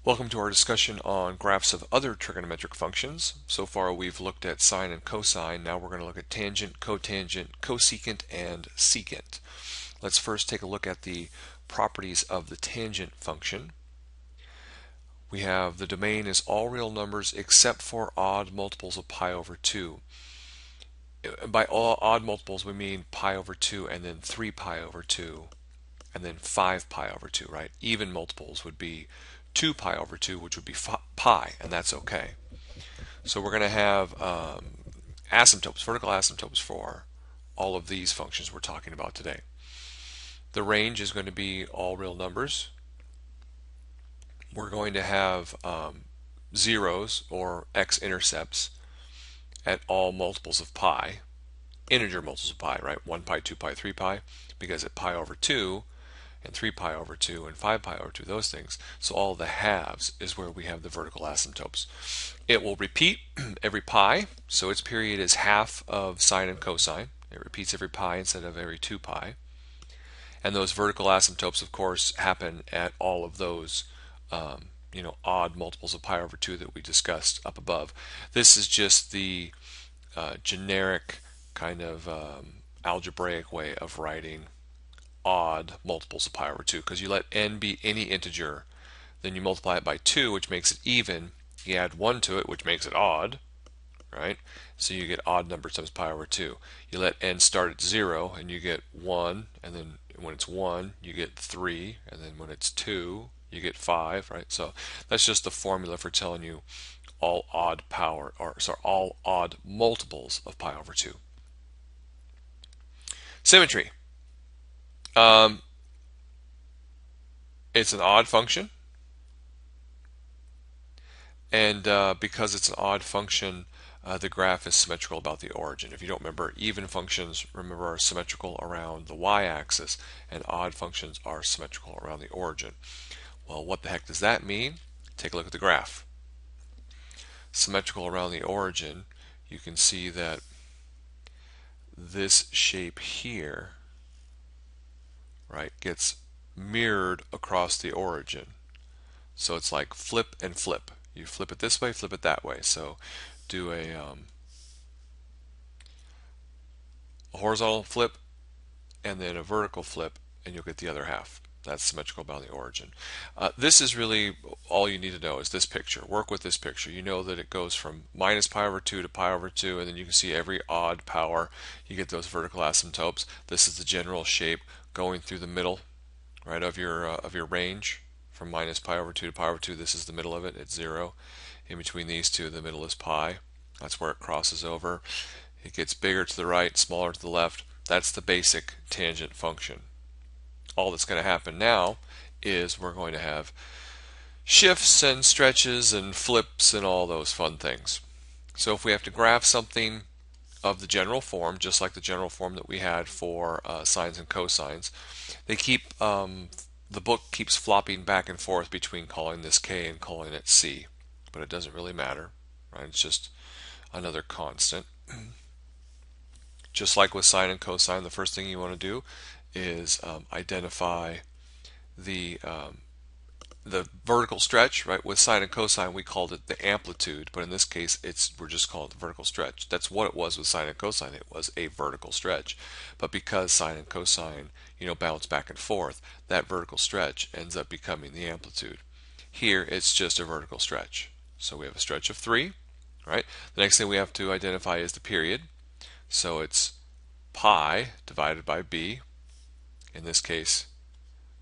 Welcome to our discussion on graphs of other trigonometric functions. So far we've looked at sine and cosine. Now we're going to look at tangent, cotangent, cosecant, and secant. Let's first take a look at the properties of the tangent function. We have the domain is all real numbers except for odd multiples of pi over 2. By all odd multiples we mean pi over 2 and then 3 pi over 2 and then 5 pi over 2, right? Even multiples would be 2 pi over 2, which would be pi, and that's okay. So we're going to have asymptotes, vertical asymptotes for all of these functions we're talking about today. The range is going to be all real numbers. We're going to have zeros or x-intercepts at all multiples of pi, integer multiples of pi, right? 1 pi, 2 pi, 3 pi, because at pi over 2 and 3 pi over 2 and 5 pi over 2, those things. So all the halves is where we have the vertical asymptotes. It will repeat every pi, so its period is half of sine and cosine. It repeats every pi instead of every 2 pi. And those vertical asymptotes, of course, happen at all of those odd multiples of pi over 2 that we discussed up above. This is just the generic kind of algebraic way of writing odd multiples of pi over 2, because you let n be any integer, then you multiply it by 2, which makes it even, you add 1 to it, which makes it odd, right? So you get odd numbers times pi over 2. You let n start at 0 and you get 1, and then when it's 1 you get 3, and then when it's 2 you get 5, right? So that's just the formula for telling you all odd all odd multiples of pi over 2. Symmetry. It's an odd function, and because it's an odd function, the graph is symmetrical about the origin. If you don't remember, even functions, remember, are symmetrical around the y-axis, and odd functions are symmetrical around the origin. Well, what the heck does that mean? Take a look at the graph. Symmetrical around the origin, you can see that this shape here, right, gets mirrored across the origin. So it's like flip and flip. You flip it this way, flip it that way. So do a horizontal flip and then a vertical flip, and you'll get the other half. That's symmetrical about the origin. This is really all you need to know is this picture. Work with this picture. You know that it goes from minus pi over 2 to pi over 2, and then you can see every odd power. You get those vertical asymptotes. This is the general shape going through the middle, right, of your range from minus pi over 2 to pi over 2. This is the middle of it. It's 0. In between these two, the middle is pi. That's where it crosses over. It gets bigger to the right, smaller to the left. That's the basic tangent function. All that's going to happen now is we're going to have shifts and stretches and flips and all those fun things. So if we have to graph something of the general form, just like the general form that we had for sines and cosines, they keep the book keeps flopping back and forth between calling this k and calling it c, but it doesn't really matter, right? It's just another constant. Just like with sine and cosine, the first thing you want to do is identify the vertical stretch, right? With sine and cosine we called it the amplitude, but in this case we're just calling it the vertical stretch. That's what it was with sine and cosine. It was a vertical stretch. But because sine and cosine, bounce back and forth, that vertical stretch ends up becoming the amplitude. Here it's just a vertical stretch. So we have a stretch of 3, right? The next thing we have to identify is the period. So it's pi divided by b. In this case,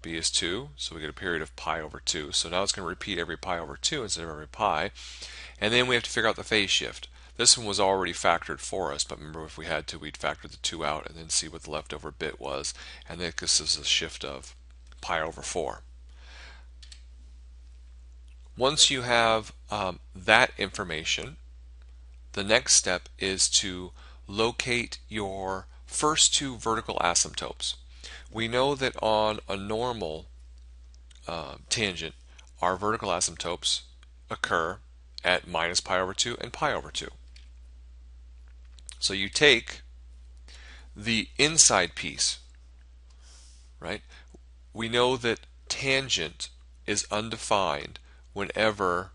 b is 2, so we get a period of pi over 2. So now it's going to repeat every pi over 2 instead of every pi. And then we have to figure out the phase shift. This one was already factored for us, but remember, if we had to, we'd factor the 2 out and then see what the leftover bit was. And then this is a shift of pi over 4. Once you have that information, the next step is to locate your first two vertical asymptotes. We know that on a normal tangent, our vertical asymptotes occur at minus pi over 2 and pi over 2. So you take the inside piece, right? We know that tangent is undefined whenever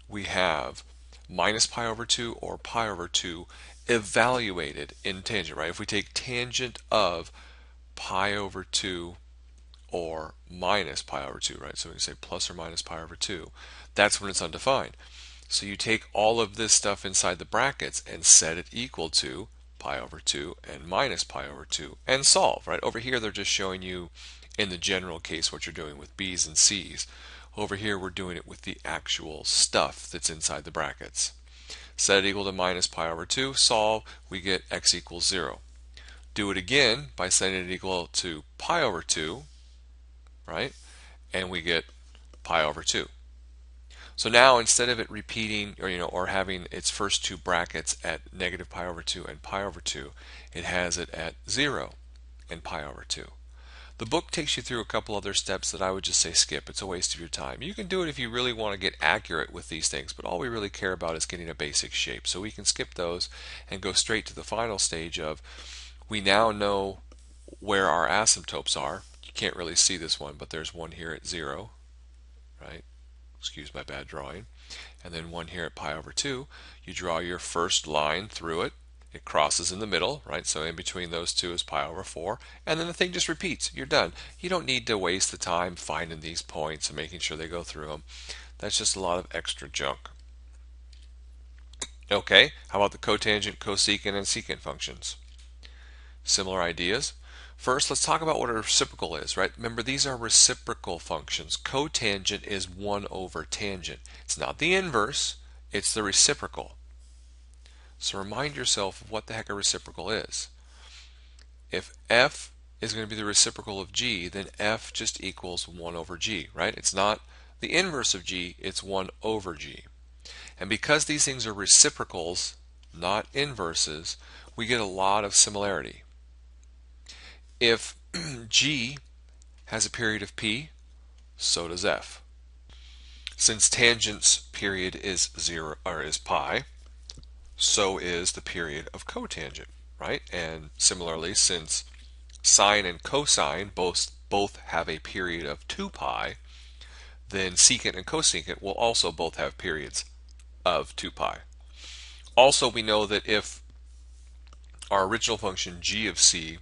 we have minus pi over 2 or pi over 2 evaluated in tangent, right? If we take tangent of pi over 2 or minus pi over 2, right? So we can say plus or minus pi over 2. That's when it's undefined. So you take all of this stuff inside the brackets and set it equal to pi over 2 and minus pi over 2 and solve, right? Over here they're just showing you in the general case what you're doing with B's and C's. Over here we're doing it with the actual stuff that's inside the brackets. Set it equal to minus pi over 2, solve, we get x equals 0. Do it again by setting it equal to pi over 2, right? And we get pi over 2. So now instead of it repeating or having its first two brackets at negative pi over 2 and pi over 2, it has it at 0 and pi over 2. The book takes you through a couple other steps that I would just say skip. It's a waste of your time. You can do it if you really want to get accurate with these things, but all we really care about is getting a basic shape. So we can skip those and go straight to the final stage of we now know where our asymptotes are. You can't really see this one, but there's one here at 0, right? Excuse my bad drawing. And then one here at pi over 2. You draw your first line through it. It crosses in the middle, right? So in between those two is pi over 4. And then the thing just repeats. You're done. You don't need to waste the time finding these points and making sure they go through them. That's just a lot of extra junk. Okay, how about the cotangent, cosecant, and secant functions? Similar ideas. First, let's talk about what a reciprocal is, right? Remember, these are reciprocal functions. Cotangent is 1 over tangent. It's not the inverse, it's the reciprocal. So remind yourself of what the heck a reciprocal is. If f is going to be the reciprocal of g, then f just equals 1 over g, right? It's not the inverse of g, it's 1 over g. And because these things are reciprocals, not inverses, we get a lot of similarity. If g has a period of p, so does f. Since tangent's period is 0 or is pi, so is the period of cotangent, right? And similarly, since sine and cosine both have a period of 2 pi, then secant and cosecant will also both have periods of 2 pi. Also, we know that if our original function g of c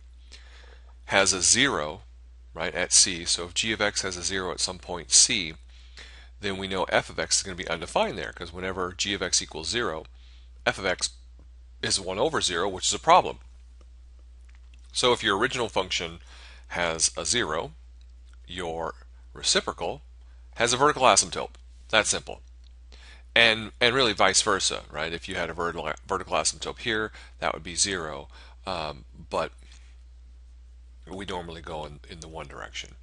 has a 0, right, at c, so if g of x has a 0 at some point c, then we know f of x is going to be undefined there, because whenever g of x equals 0, f of x is 1 over 0, which is a problem. So if your original function has a 0, your reciprocal has a vertical asymptote. That's simple. And really vice versa, right? If you had a vertical asymptote here, that would be 0, but we normally go in the one direction.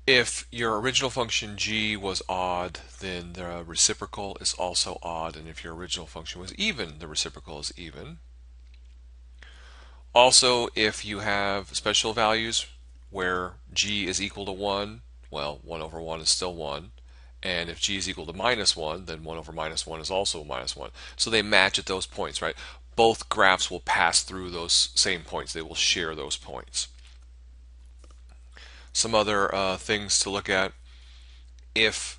If your original function g was odd, then the reciprocal is also odd, and if your original function was even, the reciprocal is even. Also, if you have special values where g is equal to 1, well, 1 over 1 is still 1. And if g is equal to minus 1, then 1 over minus 1 is also minus 1. So they match at those points, right? Both graphs will pass through those same points. They will share those points. Some other things to look at. If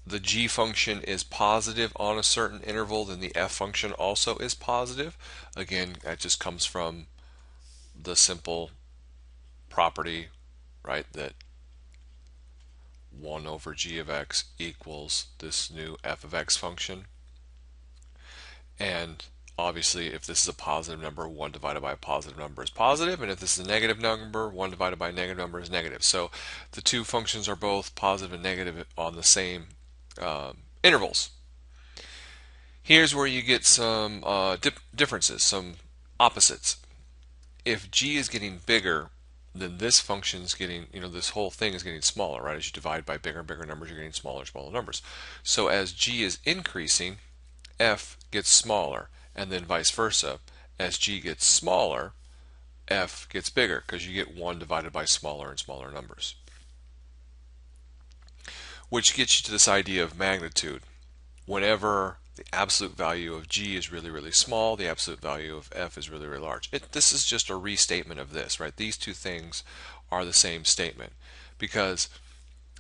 the g function is positive on a certain interval, then the f function also is positive. Again, that just comes from the simple property, right, that 1 over g of x equals this new f of x function. And obviously, if this is a positive number, 1 divided by a positive number is positive, and if this is a negative number, 1 divided by a negative number is negative. So the two functions are both positive and negative on the same intervals. Here's where you get some differences, some opposites. If g is getting bigger, then this function is getting, this whole thing is getting smaller, right? As you divide by bigger and bigger numbers, you're getting smaller and smaller numbers. So as g is increasing, f gets smaller, and then vice versa. As g gets smaller, f gets bigger, because you get 1 divided by smaller and smaller numbers. Which gets you to this idea of magnitude. Whenever the absolute value of g is really, really small, the absolute value of f is really, really large. This is just a restatement of this, right? These two things are the same statement, because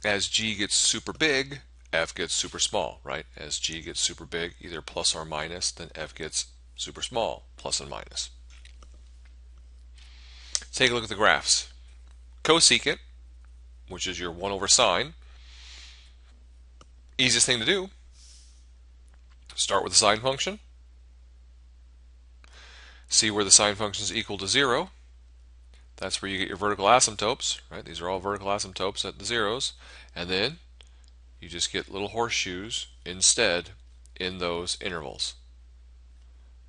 As g gets super big, f gets super small, right? As g gets super big, either plus or minus, then f gets super small, plus and minus. Take a look at the graphs. Cosecant, which is your 1 over sine, easiest thing to do, start with the sine function, see where the sine function is equal to 0. That's where you get your vertical asymptotes, right? These are all vertical asymptotes at the zeros. And then you just get little horseshoes instead in those intervals,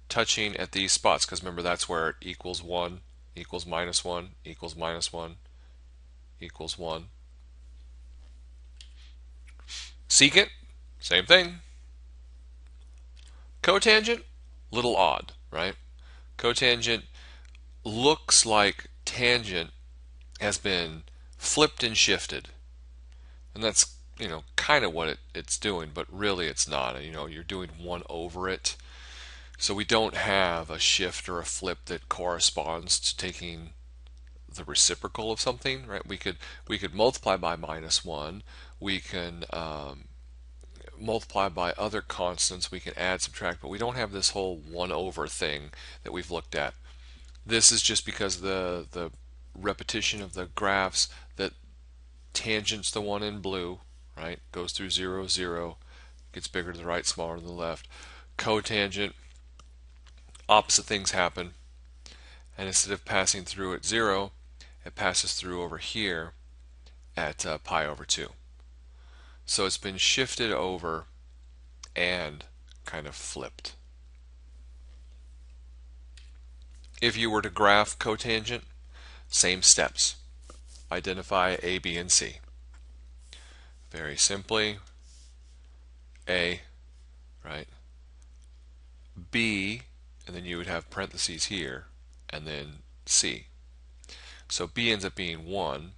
touching at these spots, because remember that's where it equals 1, equals minus 1, equals minus 1, equals 1. Secant, same thing. Cotangent, little odd, right? Cotangent looks like tangent has been flipped and shifted. And that's, kind of what it's doing, but really it's not. You're doing 1 over it. So we don't have a shift or a flip that corresponds to taking the reciprocal of something, right? We could multiply by minus 1. We can multiply by other constants. We can add, subtract, but we don't have this whole 1 over thing that we've looked at. This is just because the repetition of the graphs that tangent's the one in blue, right? Goes through 0, 0, gets bigger to the right, smaller to the left. Cotangent, opposite things happen, and instead of passing through at 0, it passes through over here at pi over 2. So it's been shifted over and kind of flipped. If you were to graph cotangent, same steps. Identify A, B, and C. Very simply, A, right? B, and then you would have parentheses here, and then C. So B ends up being 1,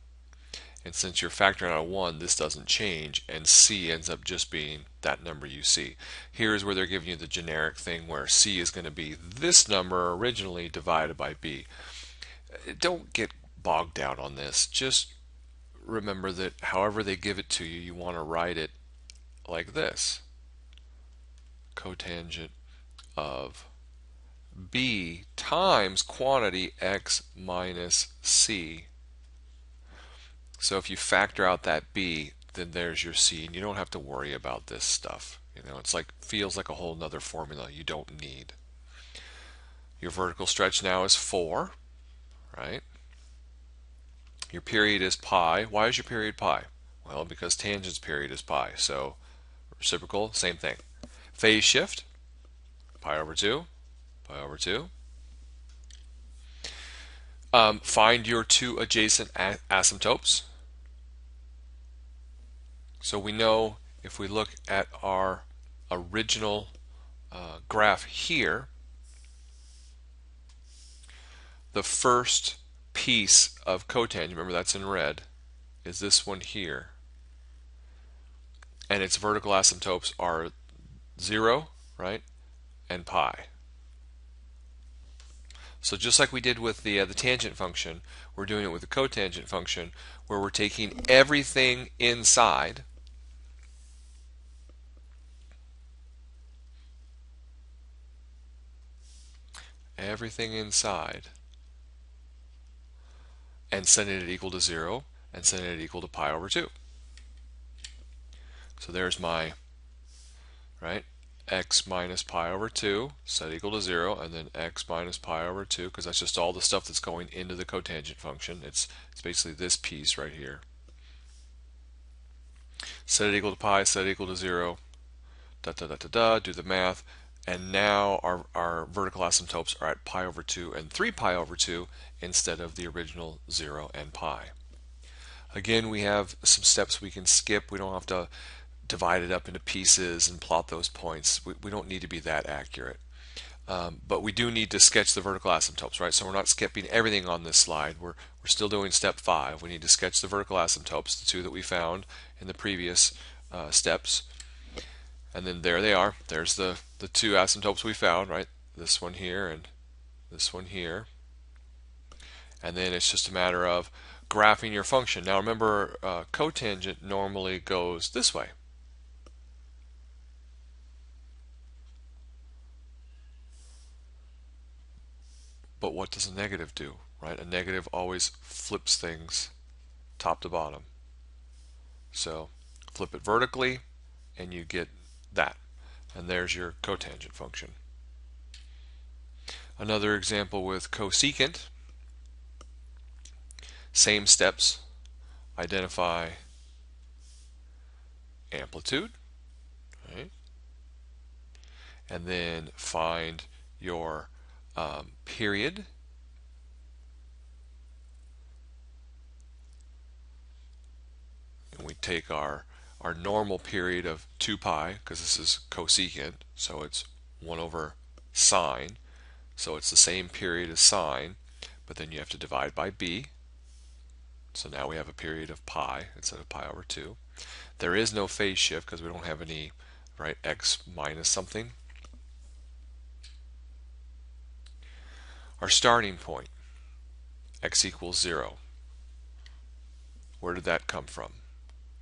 and since you're factoring out a 1, this doesn't change, and C ends up just being that number you see. Here's where they're giving you the generic thing where C is going to be this number originally divided by B. Don't get bogged down on this. Just remember that however they give it to you, you want to write it like this. Cotangent of B times quantity x minus C. So if you factor out that B, then there's your C, and you don't have to worry about this stuff. It's like feels like a whole nother formula you don't need. Your vertical stretch now is 4, right? Your period is pi. Why is your period pi? Well, because tangent's period is pi. So reciprocal, same thing. Phase shift, pi over 2, pi over 2. Find your two adjacent asymptotes. So we know if we look at our original graph here, the first piece of cotangent, remember that's in red, is this one here. And its vertical asymptotes are 0, right, and pi. So just like we did with the tangent function, we're doing it with the cotangent function, where we're taking everything inside and setting it equal to 0 and setting it equal to pi over 2. So there's my, right, x minus pi over 2 set equal to 0, and then x minus pi over 2, because that's just all the stuff that's going into the cotangent function. It's basically this piece right here. Set it equal to pi, set it equal to 0, da da da da da, do the math, and now our vertical asymptotes are at pi over 2 and 3 pi over 2 instead of the original 0 and pi. Again, we have some steps we can skip. We don't have to divide it up into pieces and plot those points. We don't need to be that accurate. But we do need to sketch the vertical asymptotes, right? So we're not skipping everything on this slide. We're still doing step 5. We need to sketch the vertical asymptotes, the two that we found in the previous steps. And then there they are. There's the two asymptotes we found, right? This one here and this one here. And then it's just a matter of graphing your function. Now remember, cotangent normally goes this way. But what does a negative do, right? A negative always flips things top to bottom. So flip it vertically and you get that. And there's your cotangent function. Another example with cosecant. Same steps. Identify amplitude, right? And then find your period. And we take our normal period of 2 pi, because this is cosecant, so it's 1 over sine. So it's the same period as sine, but then you have to divide by b. So now we have a period of pi instead of pi over 2. There is no phase shift because we don't have any, right, x minus something. Our starting point, x equals 0. Where did that come from?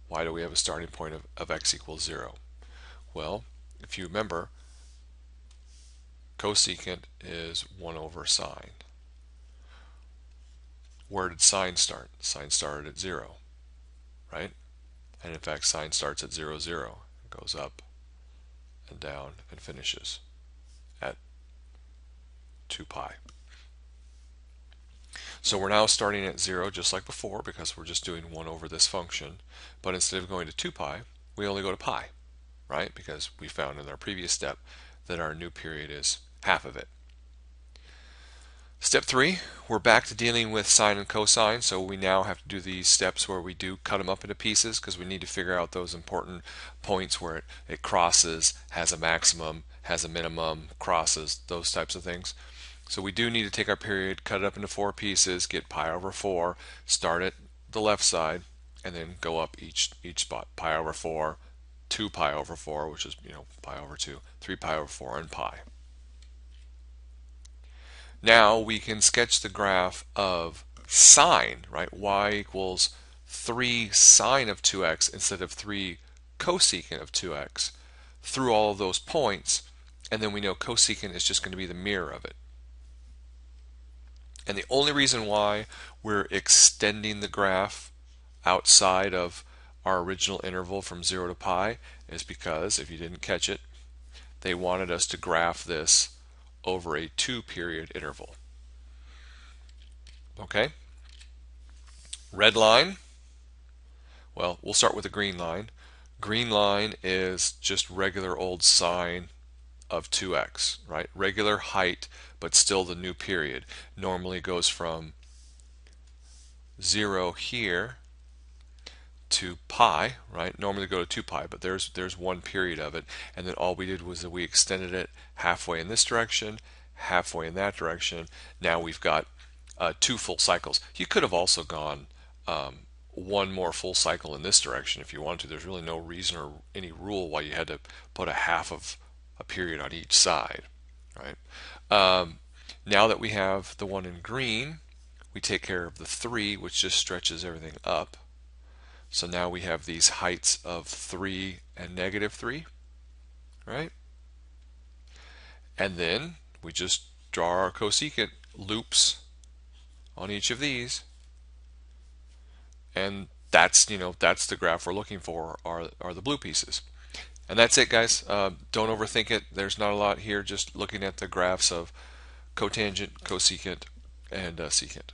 Why do we have a starting point of x equals 0? Well, if you remember, cosecant is 1 over sine. Where did sine start? Sine started at 0, right? And in fact, sine starts at 0, 0. It goes up and down and finishes at 2 pi. So we're now starting at 0 just like before because we're just doing 1 over this function. But instead of going to 2 pi, we only go to pi, right? Because we found in our previous step that our new period is half of it. Step 3, we're back to dealing with sine and cosine, so we now have to do these steps where we do cut them up into pieces because we need to figure out those important points where it crosses, has a maximum, has a minimum, crosses, those types of things. So we do need to take our period, cut it up into 4 pieces, get pi over 4, start at the left side, and then go up each spot. Pi over 4, 2 pi over 4, which is, pi over 2, 3 pi over 4, and pi. Now we can sketch the graph of sine, right? Y equals 3 sine of 2x instead of 3 cosecant of 2x through all of those points, and then we know cosecant is just going to be the mirror of it. And the only reason why we're extending the graph outside of our original interval from 0 to pi is because, if you didn't catch it, they wanted us to graph this over a 2-period interval. Okay? Red line, well, we'll start with the green line. Green line is just regular old sine of 2x, right? Regular height, but still the new period. Normally goes from 0 here to pi, right? Normally go to 2 pi, but there's 1 period of it, and then all we did was that we extended it halfway in this direction, halfway in that direction. Now we've got 2 full cycles. You could have also gone 1 more full cycle in this direction if you wanted to. There's really no reason or any rule why you had to put a half of a period on each side, right? Now that we have the one in green, we take care of the 3, which just stretches everything up. So now we have these heights of 3 and -3, right? And then we just draw our cosecant loops on each of these, and that's that's the graph we're looking for, are the blue pieces. And that's it, guys. Don't overthink it. There's not a lot here, just looking at the graphs of cotangent, cosecant, and secant.